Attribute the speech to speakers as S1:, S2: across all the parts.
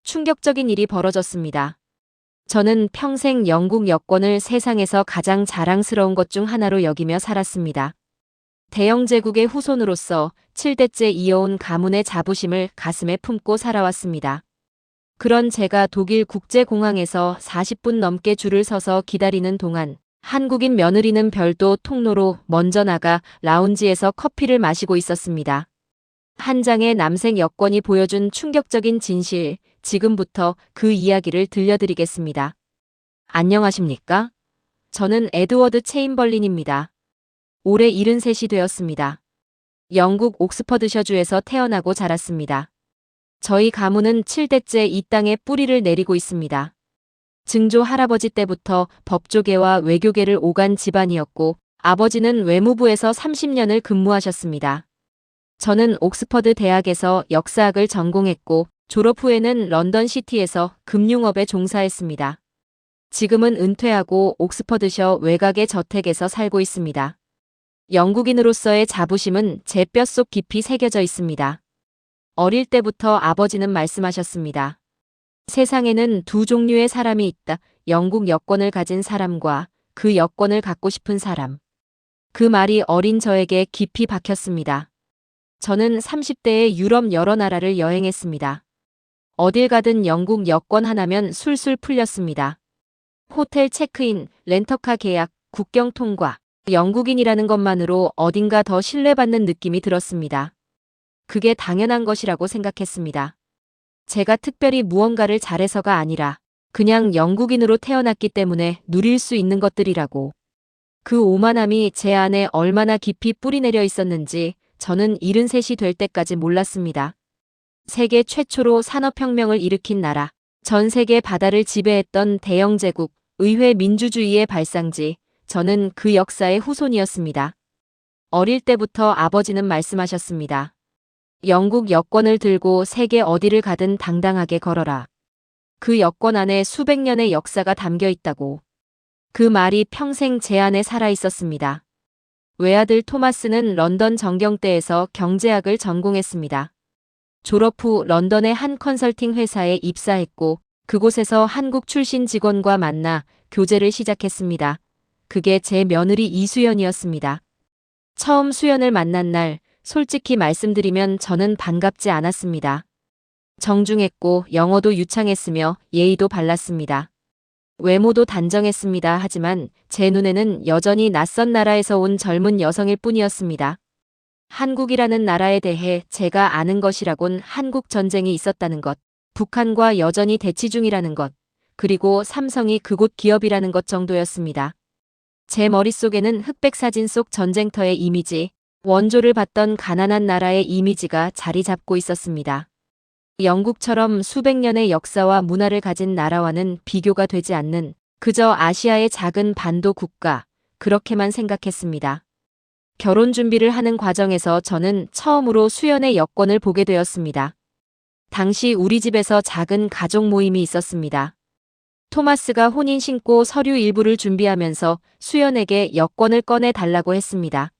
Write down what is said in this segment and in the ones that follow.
S1: 충격적인 일이 벌어졌습니다. 저는 평생 영국 여권을 세상에서 가장 자랑스러운 것 중 하나로 여기며 살았습니다. 대영제국의 후손으로서 7대째 이어온 가문의 자부심을 가슴에 품고 살아왔습니다. 그런 제가 독일 국제공항에서 40분 넘게 줄을 서서 기다리는 동안 한국인 며느리는 별도 통로로 먼저 나가 라운지에서 커피를 마시고 있었습니다. 한 장의 남색 여권이 보여준 충격적인 진실, 지금부터 그 이야기를 들려드리겠습니다. 안녕하십니까? 저는 에드워드 체인벌린입니다. 올해 73이 되었습니다. 영국 옥스퍼드셔주에서 태어나고 자랐습니다. 저희 가문은 7대째 이 땅에 뿌리를 내리고 있습니다. 증조 할아버지 때부터 법조계와 외교계를 오간 집안이었고 아버지는 외무부에서 30년을 근무하셨습니다. 저는 옥스퍼드 대학에서 역사학을 전공했고 졸업 후에는 런던 시티에서 금융업에 종사했습니다. 지금은 은퇴하고 옥스퍼드셔 외곽의 저택에서 살고 있습니다. 영국인으로서의 자부심은 제 뼛속 깊이 새겨져 있습니다. 어릴 때부터 아버지는 말씀하셨습니다. 세상에는 두 종류의 사람이 있다. 영국 여권을 가진 사람과 그 여권을 갖고 싶은 사람. 그 말이 어린 저에게 깊이 박혔습니다. 저는 30대에 유럽 여러 나라를 여행했습니다. 어딜 가든 영국 여권 하나면 술술 풀렸습니다. 호텔 체크인, 렌터카 계약, 국경 통과. 영국인이라는 것만으로 어딘가 더 신뢰받는 느낌이 들었습니다. 그게 당연한 것이라고 생각했습니다. 제가 특별히 무언가를 잘해서가 아니라 그냥 영국인으로 태어났기 때문에 누릴 수 있는 것들이라고. 그 오만함이 제 안에 얼마나 깊이 뿌리내려 있었는지 저는 73이 될 때까지 몰랐습니다. 세계 최초로 산업혁명을 일으킨 나라, 전 세계 바다를 지배했던 대영제국, 의회 민주주의의 발상지, 저는 그 역사의 후손이었습니다. 어릴 때부터 아버지는 말씀하셨습니다. 영국 여권을 들고 세계 어디를 가든 당당하게 걸어라. 그 여권 안에 수백 년의 역사가 담겨 있다고. 그 말이 평생 제 안에 살아 있었습니다. 외아들 토마스는 런던 정경대에서 경제학을 전공했습니다. 졸업 후 런던의 한 컨설팅 회사에 입사했고 그곳에서 한국 출신 직원과 만나 교제를 시작했습니다. 그게 제 며느리 이수연이었습니다. 처음 수연을 만난 날 솔직히 말씀드리면 저는 반갑지 않았습니다. 정중했고 영어도 유창했으며 예의도 발랐습니다. 외모도 단정했습니다. 하지만 제 눈에는 여전히 낯선 나라에서 온 젊은 여성일 뿐이었습니다. 한국이라는 나라에 대해 제가 아는 것이라곤 한국 전쟁이 있었다는 것, 북한과 여전히 대치 중이라는 것, 그리고 삼성이 그곳 기업이라는 것 정도였습니다. 제 머릿속에는 흑백 사진 속 전쟁터의 이미지, 원조를 받던 가난한 나라의 이미지가 자리 잡고 있었습니다. 영국처럼 수백 년의 역사와 문화를 가진 나라와는 비교가 되지 않는 그저 아시아의 작은 반도 국가, 그렇게만 생각했습니다. 결혼 준비를 하는 과정에서 저는 처음으로 수연의 여권을 보게 되었습니다. 당시 우리 집에서 작은 가족 모임이 있었습니다. 토마스가 혼인 신고 서류 일부를 준비하면서 수연에게 여권을 꺼내 달라고 했습니다.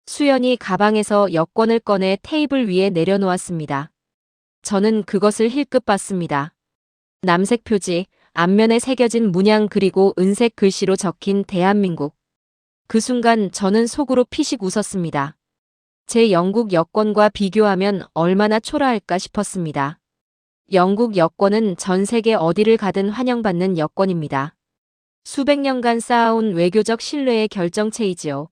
S1: 수연이 가방에서 여권을 꺼내 테이블 위에 내려놓았습니다. 저는 그것을 힐끗 봤습니다. 남색 표지, 앞면에 새겨진 문양 그리고 은색 글씨로 적힌 대한민국. 그 순간 저는 속으로 피식 웃었습니다. 제 영국 여권과 비교하면 얼마나 초라할까 싶었습니다. 영국 여권은 전 세계 어디를 가든 환영받는 여권입니다. 수백 년간 쌓아온 외교적 신뢰의 결정체이지요.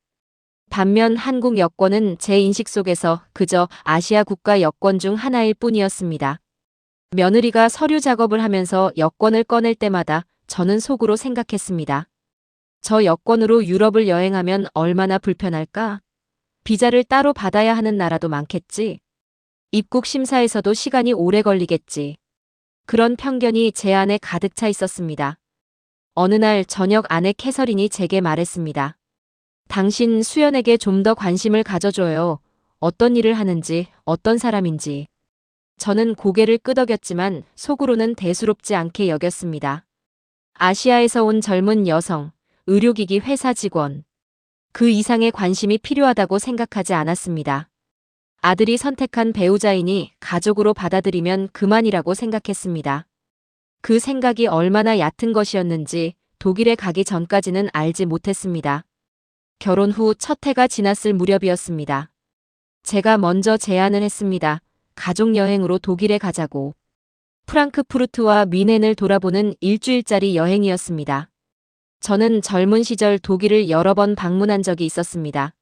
S1: 반면 한국 여권은 제 인식 속에서 그저 아시아 국가 여권 중 하나일 뿐이었습니다. 며느리가 서류 작업을 하면서 여권을 꺼낼 때마다 저는 속으로 생각했습니다. 저 여권으로 유럽을 여행하면 얼마나 불편할까? 비자를 따로 받아야 하는 나라도 많겠지. 입국 심사에서도 시간이 오래 걸리겠지. 그런 편견이 제 안에 가득 차 있었습니다. 어느 날 저녁 아내 캐서린이 제게 말했습니다. 당신 수연에게 좀 더 관심을 가져줘요. 어떤 일을 하는지, 어떤 사람인지. 저는 고개를 끄덕였지만 속으로는 대수롭지 않게 여겼습니다. 아시아에서 온 젊은 여성, 의료기기 회사 직원. 그 이상의 관심이 필요하다고 생각하지 않았습니다. 아들이 선택한 배우자이니 가족으로 받아들이면 그만이라고 생각했습니다. 그 생각이 얼마나 얕은 것이었는지 독일에 가기 전까지는 알지 못했습니다. 결혼 후 첫 해가 지났을 무렵이었습니다. 제가 먼저 제안을 했습니다. 가족 여행으로 독일에 가자고. 프랑크푸르트와 뮌헨을 돌아보는 일주일짜리 여행이었습니다. 저는 젊은 시절 독일을 여러 번 방문한 적이 있었습니다.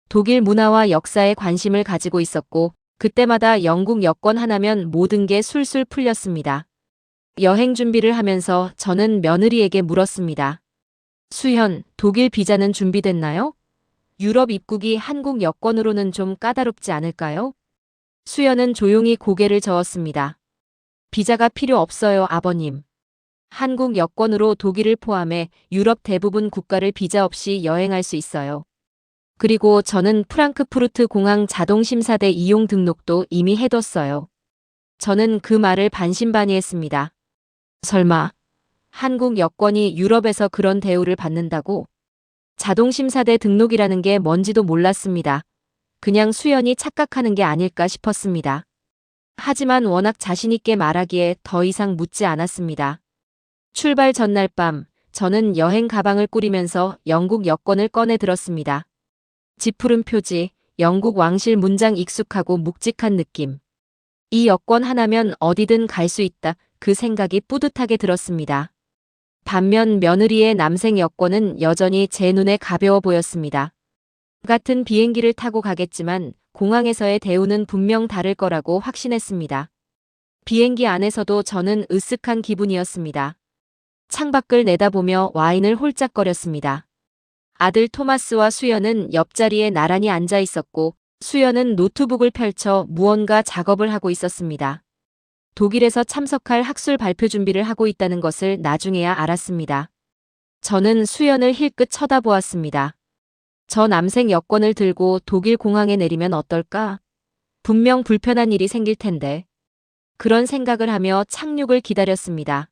S1: 독일 문화와 역사에 관심을 가지고 있었고 그때마다 영국 여권 하나면 모든 게 술술 풀렸습니다. 여행 준비를 하면서 저는 며느리에게 물었습니다. 수현, 독일 비자는 준비됐나요? 유럽 입국이 한국 여권으로는 좀 까다롭지 않을까요? 수연은 조용히 고개를 저었습니다. 비자가 필요 없어요, 아버님. 한국 여권으로 독일을 포함해 유럽 대부분 국가를 비자 없이 여행할 수 있어요. 그리고 저는 프랑크푸르트 공항 자동심사대 이용 등록도 이미 해뒀어요. 저는 그 말을 반신반의했습니다. 설마 한국 여권이 유럽에서 그런 대우를 받는다고? 자동심사대 등록이라는 게 뭔지도 몰랐습니다. 그냥 수연이 착각하는 게 아닐까 싶었습니다. 하지만 워낙 자신있게 말하기에 더 이상 묻지 않았습니다. 출발 전날 밤, 저는 여행 가방을 꾸리면서 영국 여권을 꺼내 들었습니다. 지푸른 표지, 영국 왕실 문장 익숙하고 묵직한 느낌. 이 여권 하나면 어디든 갈 수 있다. 그 생각이 뿌듯하게 들었습니다. 반면 며느리의 남생 여권은 여전히 제 눈에 가벼워 보였습니다. 같은 비행기를 타고 가겠지만 공항에서의 대우는 분명 다를 거라고 확신했습니다. 비행기 안에서도 저는 으쓱한 기분이었습니다. 창밖을 내다보며 와인을 홀짝거렸습니다. 아들 토마스와 수연은 옆자리에 나란히 앉아 있었고 수연은 노트북을 펼쳐 무언가 작업을 하고 있었습니다. 독일에서 참석할 학술 발표 준비를 하고 있다는 것을 나중에야 알았습니다. 저는 수연을 힐끗 쳐다보았습니다. 저 남생 여권을 들고 독일 공항에 내리면 어떨까? 분명 불편한 일이 생길 텐데. 그런 생각을 하며 착륙을 기다렸습니다.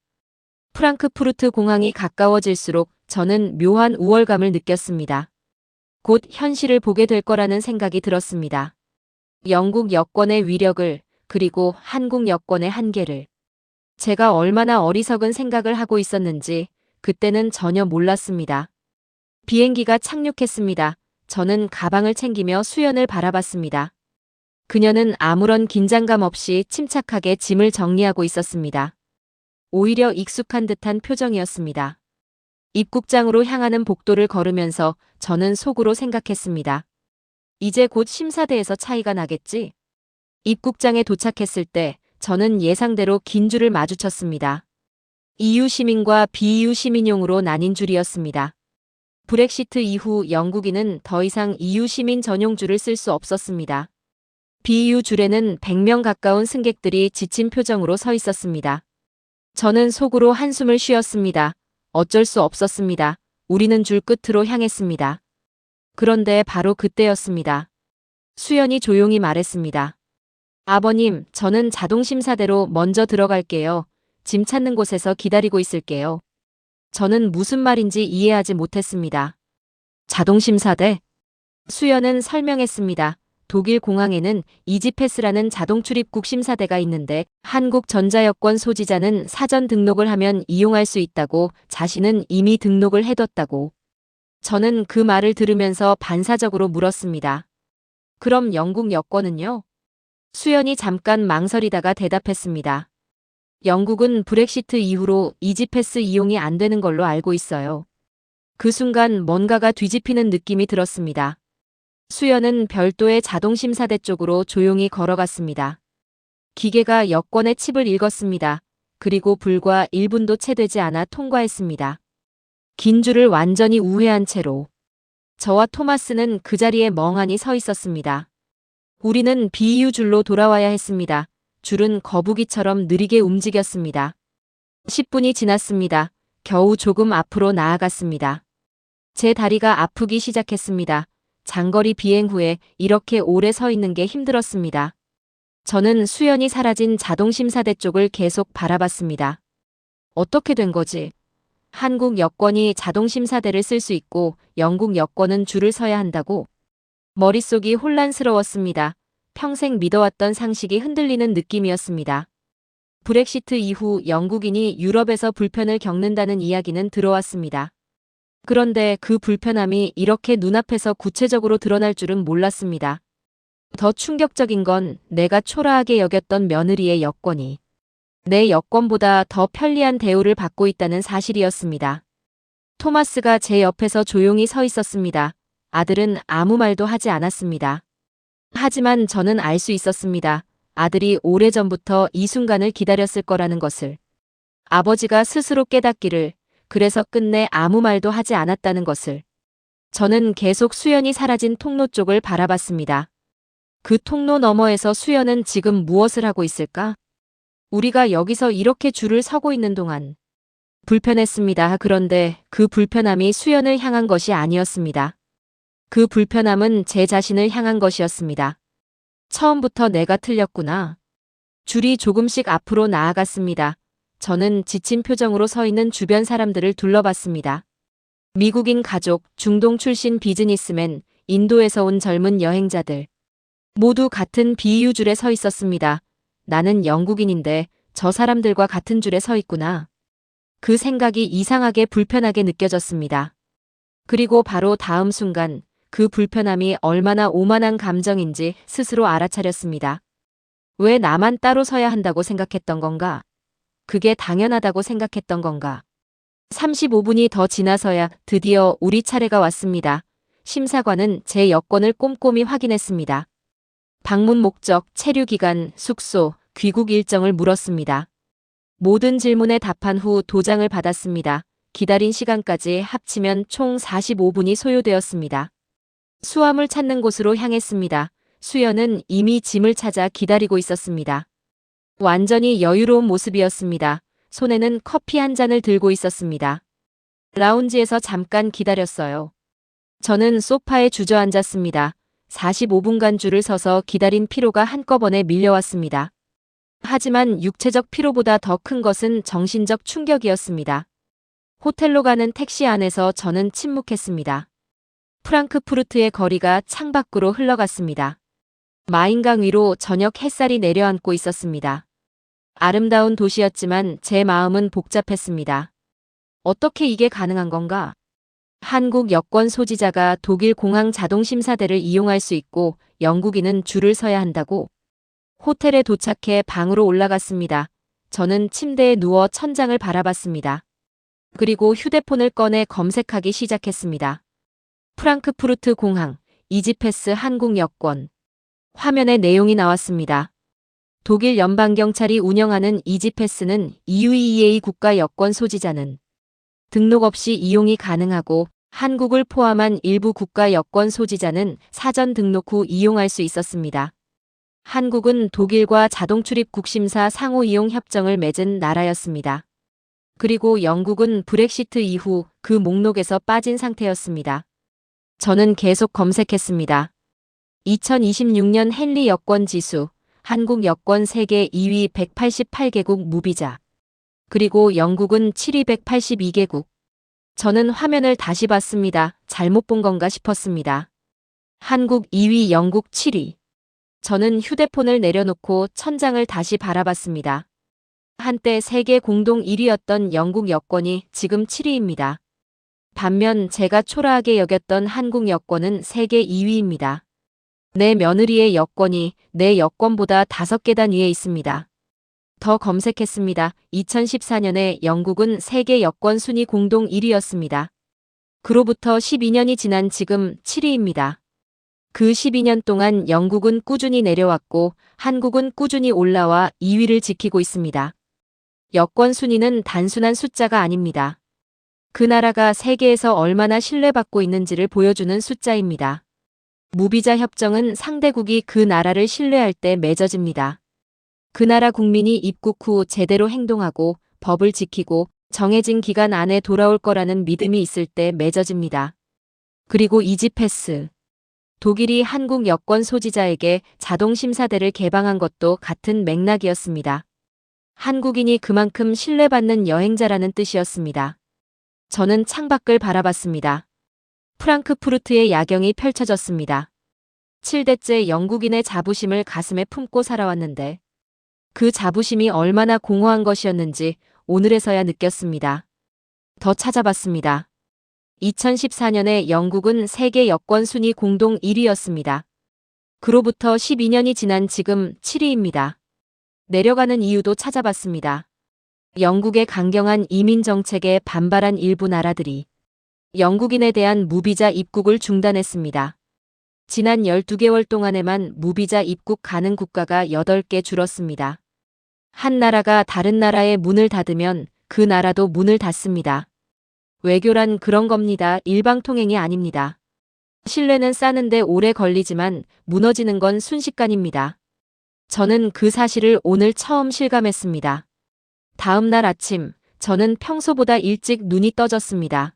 S1: 프랑크푸르트 공항이 가까워질수록 저는 묘한 우월감을 느꼈습니다. 곧 현실을 보게 될 거라는 생각이 들었습니다. 영국 여권의 위력을, 그리고 한국 여권의 한계를. 제가 얼마나 어리석은 생각을 하고 있었는지 그때는 전혀 몰랐습니다. 비행기가 착륙했습니다. 저는 가방을 챙기며 수연을 바라봤습니다. 그녀는 아무런 긴장감 없이 침착하게 짐을 정리하고 있었습니다. 오히려 익숙한 듯한 표정이었습니다. 입국장으로 향하는 복도를 걸으면서 저는 속으로 생각했습니다. 이제 곧 심사대에서 차이가 나겠지? 입국장에 도착했을 때 저는 예상대로 긴 줄을 마주쳤습니다. EU 시민과 비EU 시민용으로 나뉜 줄이었습니다. 브렉시트 이후 영국인은 더 이상 EU 시민 전용 줄을 쓸 수 없었습니다. 비EU 줄에는 100명 가까운 승객들이 지친 표정으로 서 있었습니다. 저는 속으로 한숨을 쉬었습니다. 어쩔 수 없었습니다. 우리는 줄 끝으로 향했습니다. 그런데 바로 그때였습니다. 수연이 조용히 말했습니다. 아버님, 저는 자동심사대로 먼저 들어갈게요. 짐 찾는 곳에서 기다리고 있을게요. 저는 무슨 말인지 이해하지 못했습니다. 자동심사대? 수연은 설명했습니다. 독일 공항에는 이지패스라는 자동출입국 심사대가 있는데 한국 전자여권 소지자는 사전 등록을 하면 이용할 수 있다고 자신은 이미 등록을 해뒀다고. 저는 그 말을 들으면서 반사적으로 물었습니다. 그럼 영국 여권은요? 수연이 잠깐 망설이다가 대답했습니다. 영국은 브렉시트 이후로 이지패스 이용이 안 되는 걸로 알고 있어요. 그 순간 뭔가가 뒤집히는 느낌이 들었습니다. 수연은 별도의 자동심사대 쪽으로 조용히 걸어갔습니다. 기계가 여권의 칩을 읽었습니다. 그리고 불과 1분도 채 되지 않아 통과했습니다. 긴 줄을 완전히 우회한 채로. 저와 토마스는 그 자리에 멍하니 서 있었습니다. 우리는 비EU 줄로 돌아와야 했습니다. 줄은 거북이처럼 느리게 움직였습니다. 10분이 지났습니다. 겨우 조금 앞으로 나아갔습니다. 제 다리가 아프기 시작했습니다. 장거리 비행 후에 이렇게 오래 서 있는 게 힘들었습니다. 저는 수연이 사라진 자동심사대 쪽을 계속 바라봤습니다. 어떻게 된 거지? 한국 여권이 자동심사대를 쓸 수 있고 영국 여권은 줄을 서야 한다고? 머릿속이 혼란스러웠습니다. 평생 믿어왔던 상식이 흔들리는 느낌이었습니다. 브렉시트 이후 영국인이 유럽에서 불편을 겪는다는 이야기는 들어왔습니다. 그런데 그 불편함이 이렇게 눈앞에서 구체적으로 드러날 줄은 몰랐습니다. 더 충격적인 건 내가 초라하게 여겼던 며느리의 여권이 내 여권보다 더 편리한 대우를 받고 있다는 사실이었습니다. 토마스가 제 옆에서 조용히 서 있었습니다. 아들은 아무 말도 하지 않았습니다. 하지만 저는 알 수 있었습니다. 아들이 오래전부터 이 순간을 기다렸을 거라는 것을. 아버지가 스스로 깨닫기를, 그래서 끝내 아무 말도 하지 않았다는 것을. 저는 계속 수연이 사라진 통로 쪽을 바라봤습니다. 그 통로 너머에서 수연은 지금 무엇을 하고 있을까? 우리가 여기서 이렇게 줄을 서고 있는 동안 불편했습니다. 그런데 그 불편함이 수연을 향한 것이 아니었습니다. 그 불편함은 제 자신을 향한 것이었습니다. 처음부터 내가 틀렸구나. 줄이 조금씩 앞으로 나아갔습니다. 저는 지친 표정으로 서 있는 주변 사람들을 둘러봤습니다. 미국인 가족, 중동 출신 비즈니스맨, 인도에서 온 젊은 여행자들. 모두 같은 비유줄에 서 있었습니다. 나는 영국인인데 저 사람들과 같은 줄에 서 있구나. 그 생각이 이상하게 불편하게 느껴졌습니다. 그리고 바로 다음 순간 그 불편함이 얼마나 오만한 감정인지 스스로 알아차렸습니다. 왜 나만 따로 서야 한다고 생각했던 건가? 그게 당연하다고 생각했던 건가? 35분이 더 지나서야 드디어 우리 차례가 왔습니다. 심사관은 제 여권을 꼼꼼히 확인했습니다. 방문 목적, 체류 기간, 숙소, 귀국 일정을 물었습니다. 모든 질문에 답한 후 도장을 받았습니다. 기다린 시간까지 합치면 총 45분이 소요되었습니다. 수화물 찾는 곳으로 향했습니다. 수연은 이미 짐을 찾아 기다리고 있었습니다. 완전히 여유로운 모습이었습니다. 손에는 커피 한 잔을 들고 있었습니다. 라운지에서 잠깐 기다렸어요. 저는 소파에 주저앉았습니다. 45분간 줄을 서서 기다린 피로가 한꺼번에 밀려왔습니다. 하지만 육체적 피로보다 더 큰 것은 정신적 충격이었습니다. 호텔로 가는 택시 안에서 저는 침묵했습니다. 프랑크푸르트의 거리가 창밖으로 흘러갔습니다. 마인강 위로 저녁 햇살이 내려앉고 있었습니다. 아름다운 도시였지만 제 마음은 복잡했습니다. 어떻게 이게 가능한 건가? 한국 여권 소지자가 독일 공항 자동심사대를 이용할 수 있고 영국인은 줄을 서야 한다고? 호텔에 도착해 방으로 올라갔습니다. 저는 침대에 누워 천장을 바라봤습니다. 그리고 휴대폰을 꺼내 검색하기 시작했습니다. 프랑크푸르트 공항, 이지패스 한국 여권. 화면에 내용이 나왔습니다. 독일 연방경찰이 운영하는 이지패스는 EUEEA 국가 여권 소지자는 등록 없이 이용이 가능하고 한국을 포함한 일부 국가 여권 소지자는 사전 등록 후 이용할 수 있었습니다. 한국은 독일과 자동출입 국심사 상호 이용 협정을 맺은 나라였습니다. 그리고 영국은 브렉시트 이후 그 목록에서 빠진 상태였습니다. 저는 계속 검색했습니다. 2026년 헨리 여권 지수, 한국 여권 세계 2위 188개국 무비자. 그리고 영국은 7위 182개국. 저는 화면을 다시 봤습니다. 잘못 본 건가 싶었습니다. 한국 2위, 영국 7위. 저는 휴대폰을 내려놓고 천장을 다시 바라봤습니다. 한때 세계 공동 1위였던 영국 여권이 지금 7위입니다. 반면 제가 초라하게 여겼던 한국 여권은 세계 2위입니다. 내 며느리의 여권이 내 여권보다 5계단 위에 있습니다. 더 검색했습니다. 2014년에 영국은 세계 여권 순위 공동 1위였습니다. 그로부터 12년이 지난 지금 7위입니다. 그 12년 동안 영국은 꾸준히 내려왔고 한국은 꾸준히 올라와 2위를 지키고 있습니다. 여권 순위는 단순한 숫자가 아닙니다. 그 나라가 세계에서 얼마나 신뢰받고 있는지를 보여주는 숫자입니다. 무비자 협정은 상대국이 그 나라를 신뢰할 때 맺어집니다. 그 나라 국민이 입국 후 제대로 행동하고 법을 지키고 정해진 기간 안에 돌아올 거라는 믿음이 있을 때 맺어집니다. 그리고 이지패스. 독일이 한국 여권 소지자에게 자동심사대를 개방한 것도 같은 맥락이었습니다. 한국인이 그만큼 신뢰받는 여행자라는 뜻이었습니다. 저는 창밖을 바라봤습니다. 프랑크푸르트의 야경이 펼쳐졌습니다. 7대째 영국인의 자부심을 가슴에 품고 살아왔는데 그 자부심이 얼마나 공허한 것이었는지 오늘에서야 느꼈습니다. 더 찾아봤습니다. 2014년에 영국은 세계 여권 순위 공동 1위였습니다. 그로부터 12년이 지난 지금 7위입니다. 내려가는 이유도 찾아봤습니다. 영국의 강경한 이민 정책에 반발한 일부 나라들이 영국인에 대한 무비자 입국을 중단했습니다. 지난 12개월 동안에만 무비자 입국 가능 국가가 8개 줄었습니다. 한 나라가 다른 나라의 문을 닫으면 그 나라도 문을 닫습니다. 외교란 그런 겁니다. 일방통행이 아닙니다. 신뢰는 쌓는데 오래 걸리지만 무너지는 건 순식간입니다. 저는 그 사실을 오늘 처음 실감했습니다. 다음 날 아침, 저는 평소보다 일찍 눈이 떠졌습니다.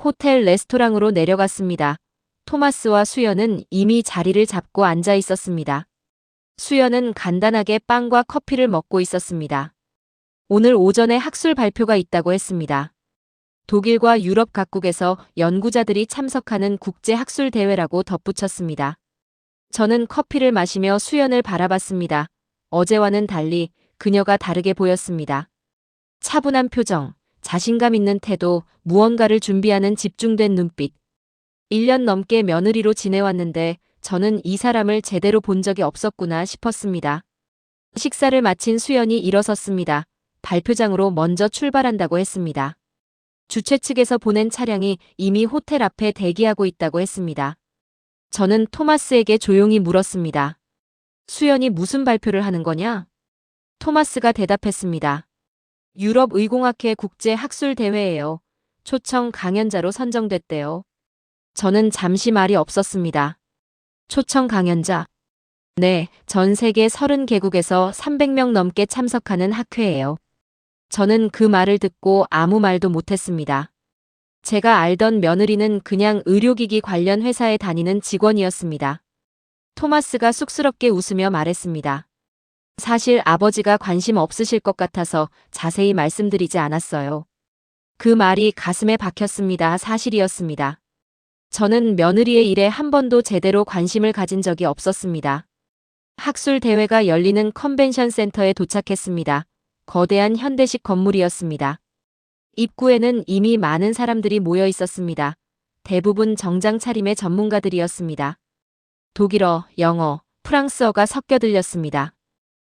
S1: 호텔 레스토랑으로 내려갔습니다. 토마스와 수연은 이미 자리를 잡고 앉아 있었습니다. 수연은 간단하게 빵과 커피를 먹고 있었습니다. 오늘 오전에 학술 발표가 있다고 했습니다. 독일과 유럽 각국에서 연구자들이 참석하는 국제 학술 대회라고 덧붙였습니다. 저는 커피를 마시며 수연을 바라봤습니다. 어제와는 달리 그녀가 다르게 보였습니다. 차분한 표정, 자신감 있는 태도, 무언가를 준비하는 집중된 눈빛. 1년 넘게 며느리로 지내왔는데 저는 이 사람을 제대로 본 적이 없었구나 싶었습니다. 식사를 마친 수연이 일어섰습니다. 발표장으로 먼저 출발한다고 했습니다. 주최 측에서 보낸 차량이 이미 호텔 앞에 대기하고 있다고 했습니다. 저는 토마스에게 조용히 물었습니다. 수연이 무슨 발표를 하는 거냐? 토마스가 대답했습니다. 유럽 의공학회 국제 학술 대회예요. 초청 강연자로 선정됐대요. 저는 잠시 말이 없었습니다. 초청 강연자? 네, 전 세계 30개국에서 300명 넘게 참석하는 학회예요. 저는 그 말을 듣고 아무 말도 못했습니다. 제가 알던 며느리는 그냥 의료기기 관련 회사에 다니는 직원이었습니다. 토마스가 쑥스럽게 웃으며 말했습니다. 사실 아버지가 관심 없으실 것 같아서 자세히 말씀드리지 않았어요. 그 말이 가슴에 박혔습니다. 사실이었습니다. 저는 며느리의 일에 한 번도 제대로 관심을 가진 적이 없었습니다. 학술 대회가 열리는 컨벤션 센터에 도착했습니다. 거대한 현대식 건물이었습니다. 입구에는 이미 많은 사람들이 모여 있었습니다. 대부분 정장 차림의 전문가들이었습니다. 독일어, 영어, 프랑스어가 섞여 들렸습니다.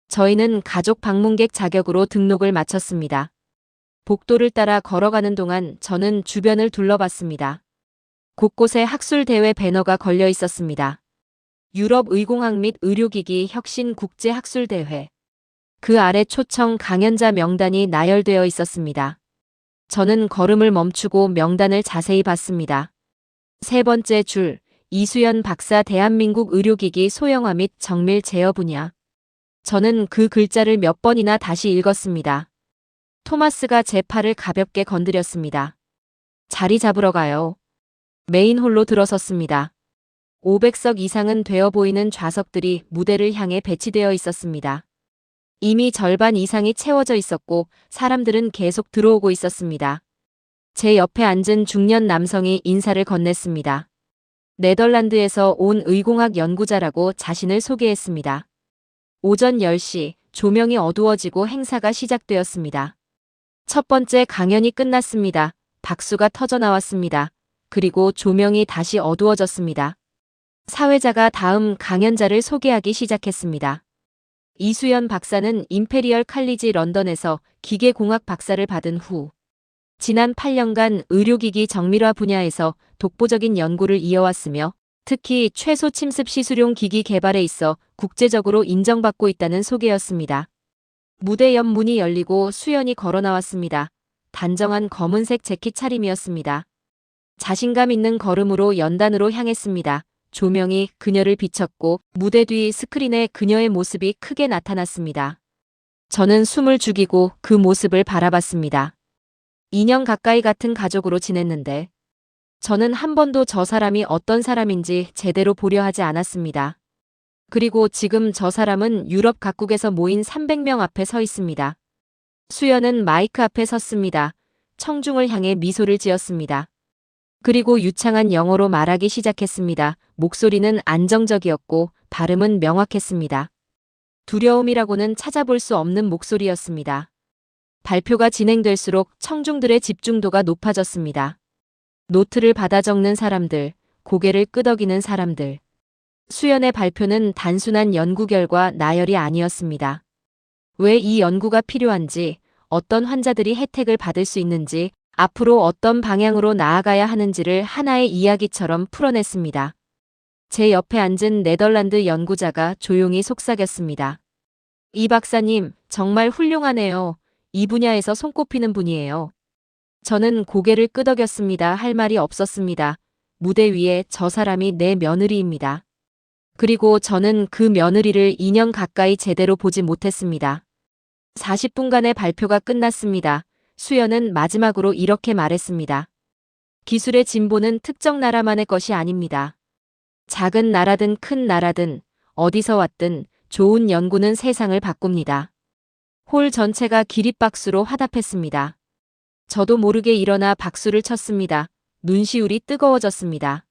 S1: 저희는 가족 방문객 자격으로 등록을 마쳤습니다. 복도를 따라 걸어가는 동안 저는 주변을 둘러봤습니다. 곳곳에 학술 대회 배너가 걸려 있었습니다. 유럽 의공학 및 의료기기 혁신 국제 학술 대회. 그 아래 초청 강연자 명단이 나열되어 있었습니다. 저는 걸음을 멈추고 명단을 자세히 봤습니다. 세 번째 줄, 이수연 박사 대한민국 의료기기 소형화 및 정밀 제어 분야. 저는 그 글자를 몇 번이나 다시 읽었습니다. 토마스가 제 팔을 가볍게 건드렸습니다. 자리 잡으러 가요. 메인홀로 들어섰습니다. 500석 이상은 되어 보이는 좌석들이 무대를 향해 배치되어 있었습니다. 이미 절반 이상이 채워져 있었고 사람들은 계속 들어오고 있었습니다. 제 옆에 앉은 중년 남성이 인사를 건넸습니다. 네덜란드에서 온 의공학 연구자라고 자신을 소개했습니다. 오전 10시 조명이 어두워지고 행사가 시작되었습니다. 첫 번째 강연이 끝났습니다. 박수가 터져 나왔습니다. 그리고 조명이 다시 어두워졌습니다. 사회자가 다음 강연자를 소개하기 시작했습니다. 이수연 박사는 임페리얼 칼리지 런던에서 기계공학 박사를 받은 후 지난 8년간 의료기기 정밀화 분야에서 독보적인 연구를 이어왔으며 특히 최소 침습 시술용 기기 개발에 있어 국제적으로 인정받고 있다는 소개였습니다. 무대 옆 문이 열리고 수연이 걸어 나왔습니다. 단정한 검은색 재킷 차림이었습니다. 자신감 있는 걸음으로 연단으로 향했습니다. 조명이 그녀를 비췄고 무대 뒤 스크린에 그녀의 모습이 크게 나타났습니다. 저는 숨을 죽이고 그 모습을 바라봤습니다. 2년 가까이 같은 가족으로 지냈는데 저는 한 번도 저 사람이 어떤 사람인지 제대로 보려 하지 않았습니다. 그리고 지금 저 사람은 유럽 각국에서 모인 300명 앞에 서 있습니다. 수연은 마이크 앞에 섰습니다. 청중을 향해 미소를 지었습니다. 그리고 유창한 영어로 말하기 시작했습니다. 목소리는 안정적이었고 발음은 명확했습니다. 두려움이라고는 찾아볼 수 없는 목소리였습니다. 발표가 진행될수록 청중들의 집중도가 높아졌습니다. 노트를 받아 적는 사람들, 고개를 끄덕이는 사람들. 수연의 발표는 단순한 연구 결과 나열이 아니었습니다. 왜 이 연구가 필요한지, 어떤 환자들이 혜택을 받을 수 있는지, 앞으로 어떤 방향으로 나아가야 하는지를 하나의 이야기처럼 풀어냈습니다. 제 옆에 앉은 네덜란드 연구자가 조용히 속삭였습니다. 이 박사님, 정말 훌륭하네요. 이 분야에서 손꼽히는 분이에요. 저는 고개를 끄덕였습니다. 할 말이 없었습니다. 무대 위에 저 사람이 내 며느리입니다. 그리고 저는 그 며느리를 2년 가까이 제대로 보지 못했습니다. 40분간의 발표가 끝났습니다. 수연은 마지막으로 이렇게 말했습니다. 기술의 진보는 특정 나라만의 것이 아닙니다. 작은 나라든 큰 나라든 어디서 왔든 좋은 연구는 세상을 바꿉니다. 홀 전체가 기립박수로 화답했습니다. 저도 모르게 일어나 박수를 쳤습니다. 눈시울이 뜨거워졌습니다.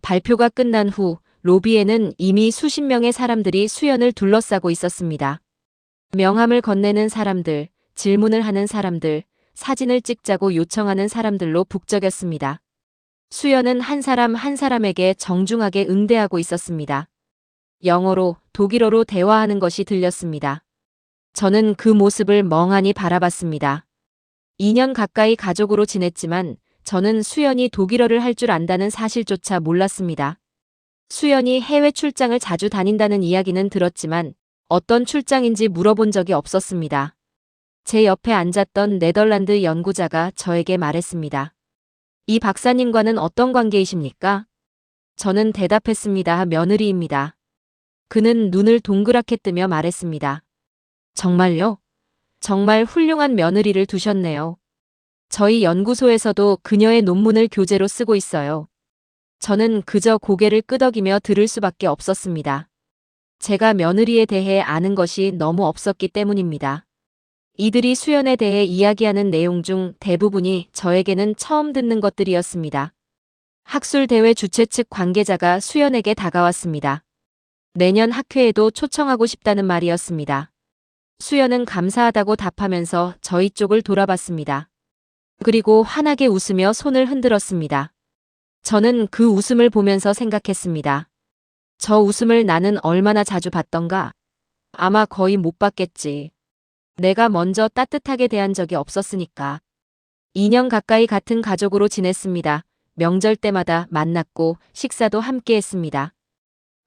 S1: 발표가 끝난 후 로비에는 이미 수십 명의 사람들이 수연을 둘러싸고 있었습니다. 명함을 건네는 사람들, 질문을 하는 사람들, 사진을 찍자고 요청하는 사람들로 북적였습니다. 수연은 한 사람 한 사람에게 정중하게 응대하고 있었습니다. 영어로, 독일어로 대화하는 것이 들렸습니다. 저는 그 모습을 멍하니 바라봤습니다. 2년 가까이 가족으로 지냈지만 저는 수연이 독일어를 할 줄 안다는 사실조차 몰랐습니다. 수연이 해외 출장을 자주 다닌다는 이야기는 들었지만 어떤 출장인지 물어본 적이 없었습니다. 제 옆에 앉았던 네덜란드 연구자가 저에게 말했습니다. 이 박사님과는 어떤 관계이십니까? 저는 대답했습니다. 며느리입니다. 그는 눈을 동그랗게 뜨며 말했습니다. 정말요? 정말 훌륭한 며느리를 두셨네요. 저희 연구소에서도 그녀의 논문을 교재로 쓰고 있어요. 저는 그저 고개를 끄덕이며 들을 수밖에 없었습니다. 제가 며느리에 대해 아는 것이 너무 없었기 때문입니다. 이들이 수연에 대해 이야기하는 내용 중 대부분이 저에게는 처음 듣는 것들이었습니다. 학술대회 주최 측 관계자가 수연에게 다가왔습니다. 내년 학회에도 초청하고 싶다는 말이었습니다. 수연은 감사하다고 답하면서 저희 쪽을 돌아봤습니다. 그리고 환하게 웃으며 손을 흔들었습니다. 저는 그 웃음을 보면서 생각했습니다. 저 웃음을 나는 얼마나 자주 봤던가? 아마 거의 못 봤겠지. 내가 먼저 따뜻하게 대한 적이 없었으니까. 2년 가까이 같은 가족으로 지냈습니다. 명절 때마다 만났고 식사도 함께 했습니다.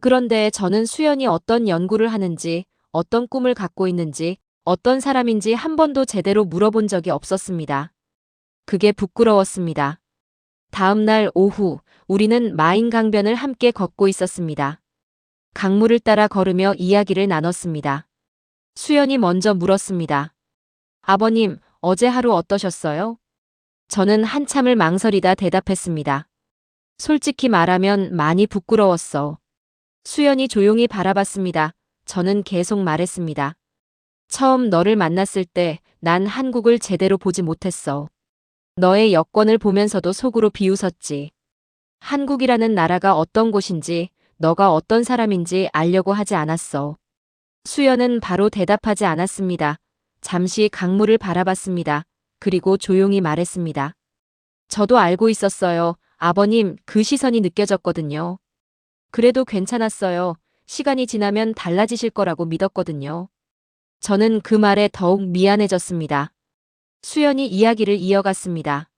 S1: 그런데 저는 수연이 어떤 연구를 하는지, 어떤 꿈을 갖고 있는지, 어떤 사람인지 한 번도 제대로 물어본 적이 없었습니다. 그게 부끄러웠습니다. 다음 날 오후, 우리는 마인 강변을 함께 걷고 있었습니다. 강물을 따라 걸으며 이야기를 나눴습니다. 수연이 먼저 물었습니다. 아버님, 어제 하루 어떠셨어요? 저는 한참을 망설이다 대답했습니다. 솔직히 말하면 많이 부끄러웠어. 수연이 조용히 바라봤습니다. 저는 계속 말했습니다. 처음 너를 만났을 때 난 한국을 제대로 보지 못했어. 너의 여권을 보면서도 속으로 비웃었지. 한국이라는 나라가 어떤 곳인지, 너가 어떤 사람인지 알려고 하지 않았어. 수연은 바로 대답하지 않았습니다. 잠시 강물을 바라봤습니다. 그리고 조용히 말했습니다. 저도 알고 있었어요. 아버님, 그 시선이 느껴졌거든요. 그래도 괜찮았어요. 시간이 지나면 달라지실 거라고 믿었거든요. 저는 그 말에 더욱 미안해졌습니다. 수연이 이야기를 이어갔습니다.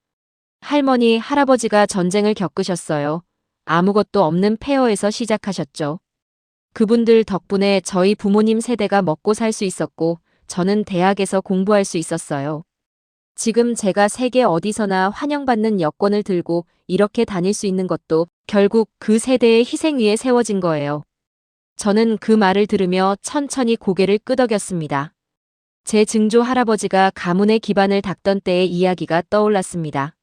S1: 할머니, 할아버지가 전쟁을 겪으셨어요. 아무것도 없는 폐허에서 시작하셨죠. 그분들 덕분에 저희 부모님 세대가 먹고 살 수 있었고 저는 대학에서 공부할 수 있었어요. 지금 제가 세계 어디서나 환영받는 여권을 들고 이렇게 다닐 수 있는 것도 결국 그 세대의 희생 위에 세워진 거예요. 저는 그 말을 들으며 천천히 고개를 끄덕였습니다. 제 증조 할아버지가 가문의 기반을 닦던 때의 이야기가 떠올랐습니다.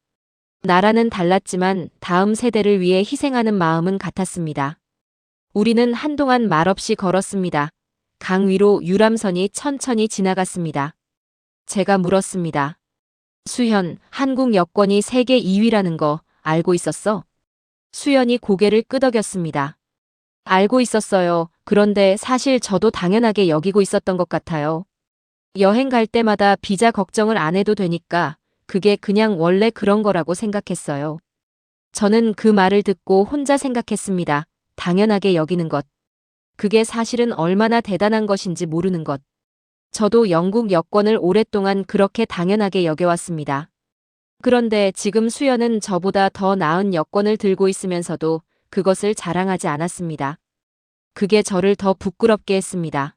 S1: 나라는 달랐지만 다음 세대를 위해 희생하는 마음은 같았습니다. 우리는 한동안 말없이 걸었습니다. 강 위로 유람선이 천천히 지나갔습니다. 제가 물었습니다. 수현, 한국 여권이 세계 2위라는 거 알고 있었어? 수연이 고개를 끄덕였습니다. 알고 있었어요. 그런데 사실 저도 당연하게 여기고 있었던 것 같아요. 여행 갈 때마다 비자 걱정을 안 해도 되니까 그게 그냥 원래 그런 거라고 생각했어요. 저는 그 말을 듣고 혼자 생각했습니다. 당연하게 여기는 것. 그게 사실은 얼마나 대단한 것인지 모르는 것. 저도 영국 여권을 오랫동안 그렇게 당연하게 여겨왔습니다. 그런데 지금 수연은 저보다 더 나은 여권을 들고 있으면서도 그것을 자랑하지 않았습니다. 그게 저를 더 부끄럽게 했습니다.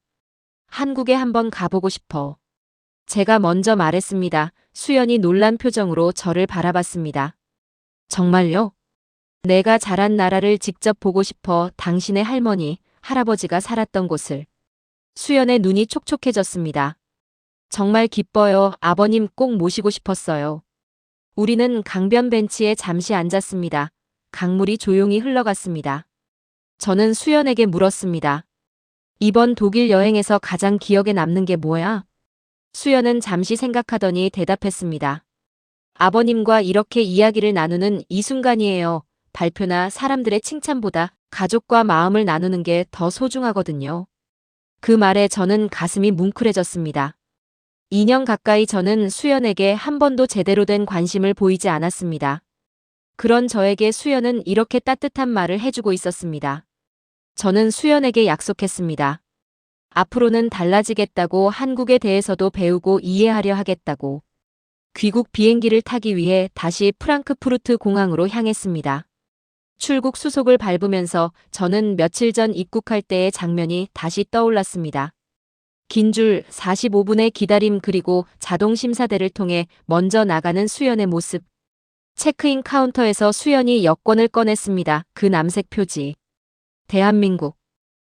S1: 한국에 한번 가보고 싶어. 제가 먼저 말했습니다. 수연이 놀란 표정으로 저를 바라봤습니다. 정말요? 내가 자란 나라를 직접 보고 싶어. 당신의 할머니, 할아버지가 살았던 곳을. 수연의 눈이 촉촉해졌습니다. 정말 기뻐요. 아버님 꼭 모시고 싶었어요. 우리는 강변 벤치에 잠시 앉았습니다. 강물이 조용히 흘러갔습니다. 저는 수연에게 물었습니다. 이번 독일 여행에서 가장 기억에 남는 게 뭐야? 수연은 잠시 생각하더니 대답했습니다. 아버님과 이렇게 이야기를 나누는 이 순간이에요. 발표나 사람들의 칭찬보다 가족과 마음을 나누는 게 더 소중하거든요. 그 말에 저는 가슴이 뭉클해졌습니다. 2년 가까이 저는 수연에게 한 번도 제대로 된 관심을 보이지 않았습니다. 그런 저에게 수연은 이렇게 따뜻한 말을 해주고 있었습니다. 저는 수연에게 약속했습니다. 앞으로는 달라지겠다고, 한국에 대해서도 배우고 이해하려 하겠다고. 귀국 비행기를 타기 위해 다시 프랑크푸르트 공항으로 향했습니다. 출국 수속을 밟으면서 저는 며칠 전 입국할 때의 장면이 다시 떠올랐습니다. 긴 줄 45분의 기다림, 그리고 자동 심사대를 통해 먼저 나가는 수연의 모습. 체크인 카운터에서 수연이 여권을 꺼냈습니다. 그 남색 표지. 대한민국.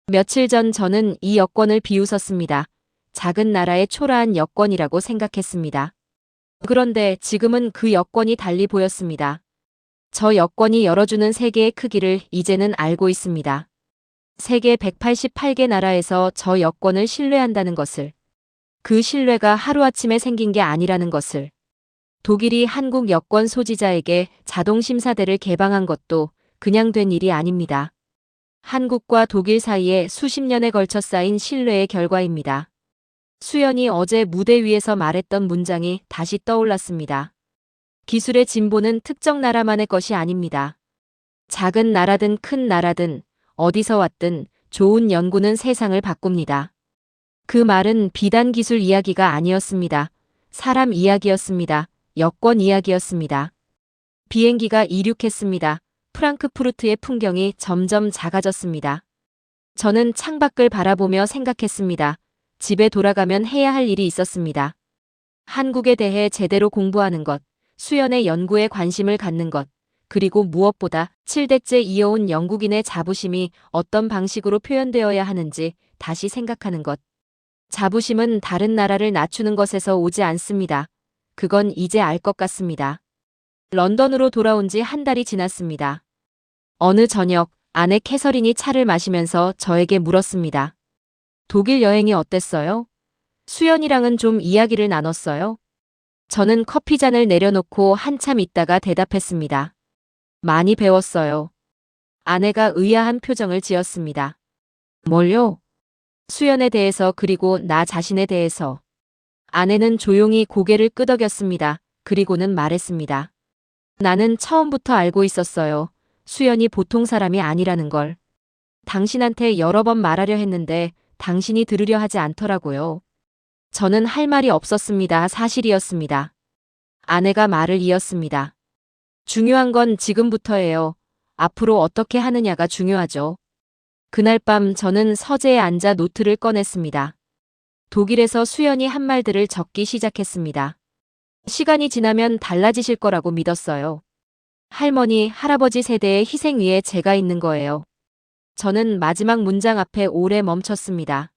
S1: 며칠 전 저는 이 여권을 비웃었습니다. 작은 나라의 초라한 여권이라고 생각했습니다. 그런데 지금은 그 여권이 달리 보였습니다. 저 여권이 열어주는 세계의 크기를 이제는 알고 있습니다. 세계 188개 나라에서 저 여권을 신뢰한다는 것을. 그 신뢰가 하루아침에 생긴 게 아니라는 것을. 독일이 한국 여권 소지자에게 자동 심사대를 개방한 것도 그냥 된 일이 아닙니다. 한국과 독일 사이에 수십 년에 걸쳐 쌓인 신뢰의 결과입니다. 수연이 어제 무대 위에서 말했던 문장이 다시 떠올랐습니다. 기술의 진보는 특정 나라만의 것이 아닙니다. 작은 나라든 큰 나라든 어디서 왔든 좋은 연구는 세상을 바꿉니다. 그 말은 비단 기술 이야기가 아니었습니다. 사람 이야기였습니다. 여권 이야기였습니다. 비행기가 이륙했습니다. 프랑크푸르트의 풍경이 점점 작아졌습니다. 저는 창밖을 바라보며 생각했습니다. 집에 돌아가면 해야 할 일이 있었습니다. 한국에 대해 제대로 공부하는 것, 수연의 연구에 관심을 갖는 것, 그리고 무엇보다 7대째 이어온 영국인의 자부심이 어떤 방식으로 표현되어야 하는지 다시 생각하는 것. 자부심은 다른 나라를 낮추는 것에서 오지 않습니다. 그건 이제 알 것 같습니다. 런던으로 돌아온 지 한 달이 지났습니다. 어느 저녁, 아내 캐서린이 차를 마시면서 저에게 물었습니다. 독일 여행이 어땠어요? 수연이랑은 좀 이야기를 나눴어요? 저는 커피잔을 내려놓고 한참 있다가 대답했습니다. 많이 배웠어요. 아내가 의아한 표정을 지었습니다. 뭘요? 수연에 대해서, 그리고 나 자신에 대해서. 아내는 조용히 고개를 끄덕였습니다. 그리고는 말했습니다. 나는 처음부터 알고 있었어요. 수연이 보통 사람이 아니라는 걸. 당신한테 여러 번 말하려 했는데 당신이 들으려 하지 않더라고요. 저는 할 말이 없었습니다. 사실이었습니다. 아내가 말을 이었습니다. 중요한 건 지금부터예요. 앞으로 어떻게 하느냐가 중요하죠. 그날 밤 저는 서재에 앉아 노트를 꺼냈습니다. 독일에서 수연이 한 말들을 적기 시작했습니다. 시간이 지나면 달라지실 거라고 믿었어요. 할머니, 할아버지 세대의 희생 위에 제가 있는 거예요. 저는 마지막 문장 앞에 오래 멈췄습니다.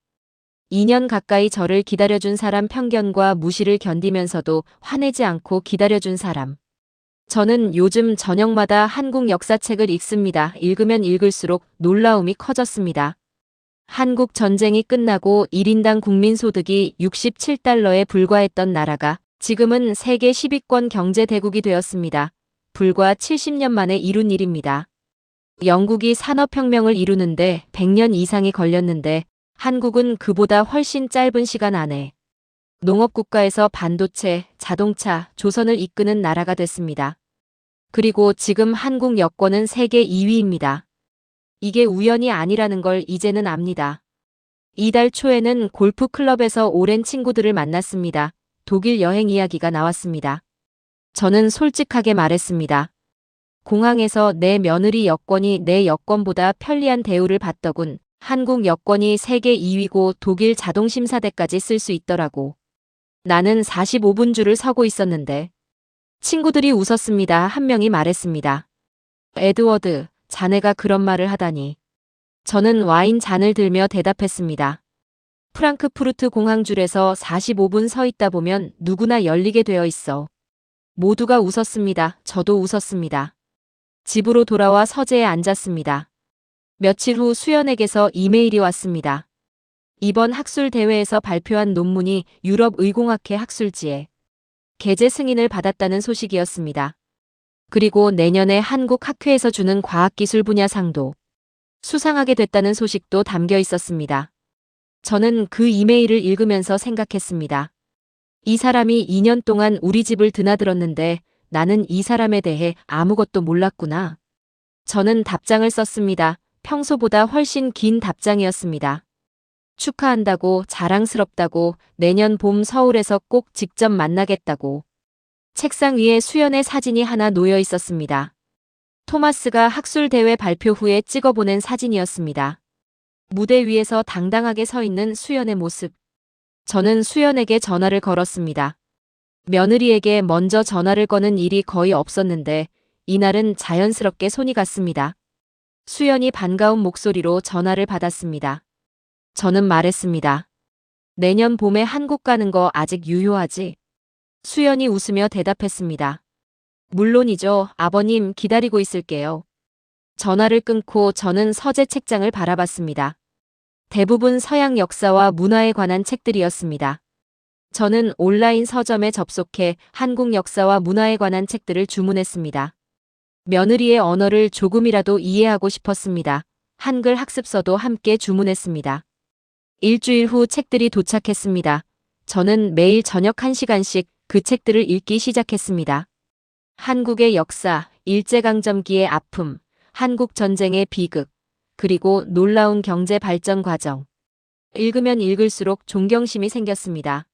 S1: 2년 가까이 저를 기다려준 사람, 편견과 무시를 견디면서도 화내지 않고 기다려준 사람. 저는 요즘 저녁마다 한국 역사책을 읽습니다. 읽으면 읽을수록 놀라움이 커졌습니다. 한국 전쟁이 끝나고 1인당 국민소득이 67달러에 불과했던 나라가 지금은 세계 10위권 경제 대국이 되었습니다. 불과 70년 만에 이룬 일입니다. 영국이 산업혁명을 이루는데 100년 이상이 걸렸는데 한국은 그보다 훨씬 짧은 시간 안에 농업국가에서 반도체, 자동차, 조선을 이끄는 나라가 됐습니다. 그리고 지금 한국 여권은 세계 2위입니다. 이게 우연이 아니라는 걸 이제는 압니다. 이달 초에는 골프 클럽에서 오랜 친구들을 만났습니다. 독일 여행 이야기가 나왔습니다. 저는 솔직하게 말했습니다. 공항에서 내 며느리 여권이 내 여권보다 편리한 대우를 받더군. 한국 여권이 세계 2위고 독일 자동심사대까지 쓸 수 있더라고. 나는 45분 줄을 서고 있었는데. 친구들이 웃었습니다. 한 명이 말했습니다. 에드워드, 자네가 그런 말을 하다니. 저는 와인 잔을 들며 대답했습니다. 프랑크푸르트 공항줄에서 45분 서 있다 보면 누구나 열리게 되어 있어. 모두가 웃었습니다. 저도 웃었습니다. 집으로 돌아와 서재에 앉았습니다. 며칠 후 수연에게서 이메일이 왔습니다. 이번 학술 대회에서 발표한 논문이 유럽 의공학회 학술지에 게재 승인을 받았다는 소식이었습니다. 그리고 내년에 한국 학회에서 주는 과학기술 분야 상도 수상하게 됐다는 소식도 담겨 있었습니다. 저는 그 이메일을 읽으면서 생각했습니다. 이 사람이 2년 동안 우리 집을 드나들었는데 나는 이 사람에 대해 아무것도 몰랐구나. 저는 답장을 썼습니다. 평소보다 훨씬 긴 답장이었습니다. 축하한다고, 자랑스럽다고, 내년 봄 서울에서 꼭 직접 만나겠다고. 책상 위에 수연의 사진이 하나 놓여 있었습니다. 토마스가 학술대회 발표 후에 찍어보낸 사진이었습니다. 무대 위에서 당당하게 서 있는 수연의 모습. 저는 수연에게 전화를 걸었습니다. 며느리에게 먼저 전화를 거는 일이 거의 없었는데 이날은 자연스럽게 손이 갔습니다. 수연이 반가운 목소리로 전화를 받았습니다. 저는 말했습니다. 내년 봄에 한국 가는 거 아직 유효하지? 수연이 웃으며 대답했습니다. 물론이죠. 아버님 기다리고 있을게요. 전화를 끊고 저는 서재 책장을 바라봤습니다. 대부분 서양 역사와 문화에 관한 책들이었습니다. 저는 온라인 서점에 접속해 한국 역사와 문화에 관한 책들을 주문했습니다. 며느리의 언어를 조금이라도 이해하고 싶었습니다. 한글 학습서도 함께 주문했습니다. 일주일 후 책들이 도착했습니다. 저는 매일 저녁 1시간씩 그 책들을 읽기 시작했습니다. 한국의 역사, 일제강점기의 아픔, 한국 전쟁의 비극, 그리고 놀라운 경제 발전 과정. 읽으면 읽을수록 존경심이 생겼습니다.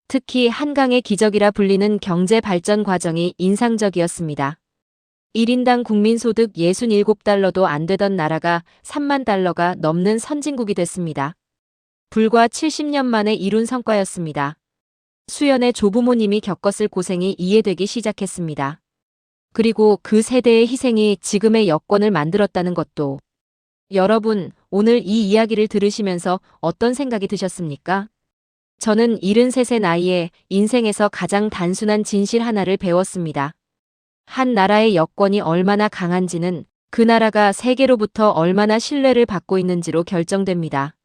S1: 특히 한강의 기적이라 불리는 경제 발전 과정이 인상적이었습니다. 1인당 국민소득 67달러도 안 되던 나라가 3만 달러가 넘는 선진국이 됐습니다. 불과 70년 만에 이룬 성과였습니다. 수연의 조부모님이 겪었을 고생이 이해되기 시작했습니다. 그리고 그 세대의 희생이 지금의 여권을 만들었다는 것도. 여러분, 오늘 이 이야기를 들으시면서 어떤 생각이 드셨습니까? 저는 73세 나이에 인생에서 가장 단순한 진실 하나를 배웠습니다. 한 나라의 여권이 얼마나 강한지는 그 나라가 세계로부터 얼마나 신뢰를 받고 있는지로 결정됩니다.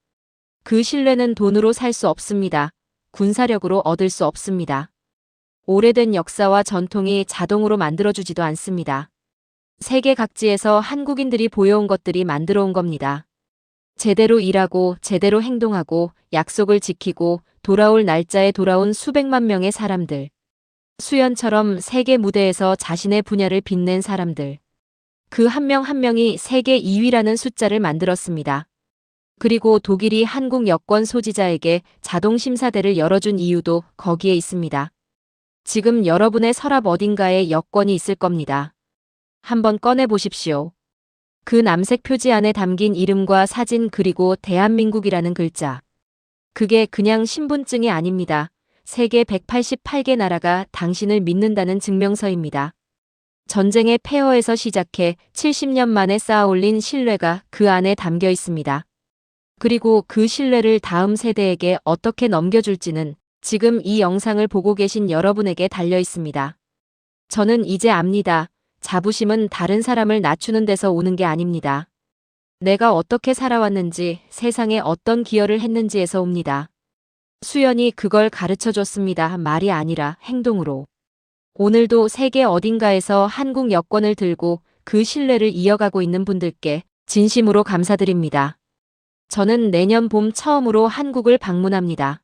S1: 그 신뢰는 돈으로 살 수 없습니다. 군사력으로 얻을 수 없습니다. 오래된 역사와 전통이 자동으로 만들어주지도 않습니다. 세계 각지에서 한국인들이 보여온 것들이 만들어 온 겁니다. 제대로 일하고 제대로 행동하고 약속을 지키고 돌아올 날짜에 돌아온 수백만 명의 사람들. 수연처럼 세계 무대에서 자신의 분야를 빛낸 사람들. 그 한 명 한 명이 세계 2위라는 숫자를 만들었습니다. 그리고 독일이 한국 여권 소지자에게 자동심사대를 열어준 이유도 거기에 있습니다. 지금 여러분의 서랍 어딘가에 여권이 있을 겁니다. 한번 꺼내 보십시오. 그 남색 표지 안에 담긴 이름과 사진 그리고 대한민국이라는 글자. 그게 그냥 신분증이 아닙니다. 세계 188개 나라가 당신을 믿는다는 증명서입니다. 전쟁의 폐허에서 시작해 70년 만에 쌓아올린 신뢰가 그 안에 담겨 있습니다. 그리고 그 신뢰를 다음 세대에게 어떻게 넘겨줄지는 지금 이 영상을 보고 계신 여러분에게 달려 있습니다. 저는 이제 압니다. 자부심은 다른 사람을 낮추는 데서 오는 게 아닙니다. 내가 어떻게 살아왔는지, 세상에 어떤 기여를 했는지에서 옵니다. 수연이 그걸 가르쳐 줬습니다. 말이 아니라 행동으로. 오늘도 세계 어딘가에서 한국 여권을 들고 그 신뢰를 이어가고 있는 분들께 진심으로 감사드립니다. 저는 내년 봄 처음으로 한국을 방문합니다.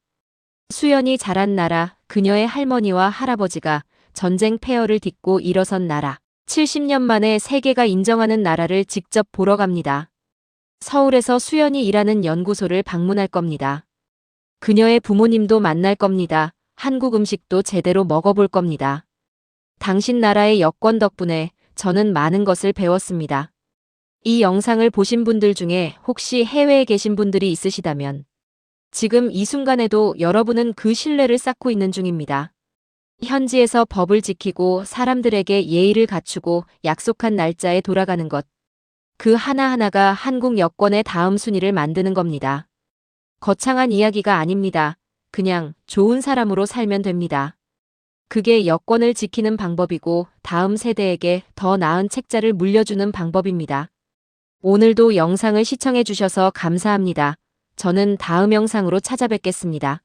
S1: 수연이 자란 나라, 그녀의 할머니와 할아버지가 전쟁 폐허를 딛고 일어선 나라, 70년 만에 세계가 인정하는 나라를 직접 보러 갑니다. 서울에서 수연이 일하는 연구소를 방문할 겁니다. 그녀의 부모님도 만날 겁니다. 한국 음식도 제대로 먹어볼 겁니다. 당신 나라의 여권 덕분에 저는 많은 것을 배웠습니다. 이 영상을 보신 분들 중에 혹시 해외에 계신 분들이 있으시다면 지금 이 순간에도 여러분은 그 신뢰를 쌓고 있는 중입니다. 현지에서 법을 지키고 사람들에게 예의를 갖추고 약속한 날짜에 돌아가는 것. 그 하나하나가 한국 여권의 다음 순위를 만드는 겁니다. 거창한 이야기가 아닙니다. 그냥 좋은 사람으로 살면 됩니다. 그게 여권을 지키는 방법이고 다음 세대에게 더 나은 책자를 물려주는 방법입니다. 오늘도 영상을 시청해 주셔서 감사합니다. 저는 다음 영상으로 찾아뵙겠습니다.